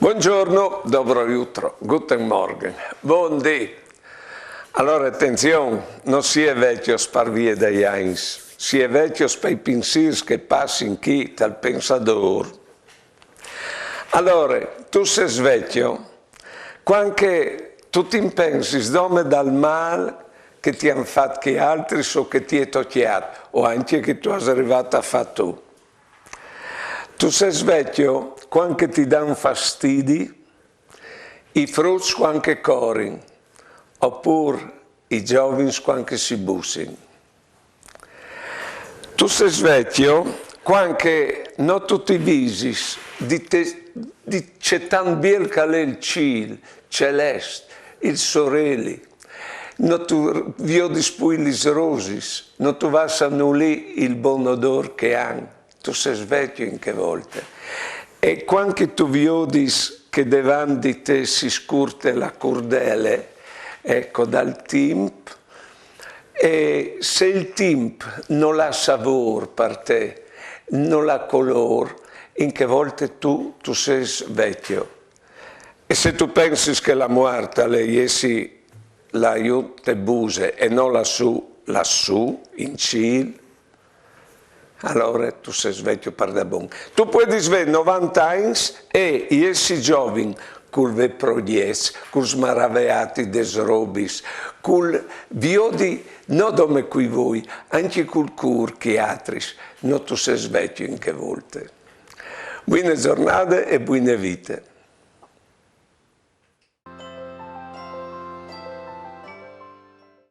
Buongiorno, dobro jutro, guten morgen, buondì. Allora attenzione, non si è vecchio per via degli anni, si è vecchio per i pensieri che passano chi dal pensador. Allora, tu sei vecchio, quando tu ti pensi dome dal male che ti hanno fatto che altri o che ti è tocchiato, o anche che tu hai arrivato a fare tu. Tu sei vecchio quando ti danno fastidi, i frutti quando corrono, oppure i giovani quando si bussano. Tu sei vecchio quando non tutti i visi c'è tanto bel che è il cielo celeste, il sorelli, non tu vedi poi le rose, non tu vai a nullire il buon odore che hanno. Tu sei vecchio in che volte. E quando tu vedi che davanti di te si scurte la cordele, ecco, dal tempo, e se il tempo non ha sapore per te, non ha colore, in che volte tu sei vecchio. E se tu pensi che la morte lei essi l'aiuta buse e non lassù, in cielo, allora tu sei vecchio per da buon. Tu puoi dire 90 anni e essi giovani, col ve proglies, col smaraveati des robis, col viodi, non come qui voi, anche col cur che atris, non tu sei vecchio in che volte. Buone giornate e buone vite.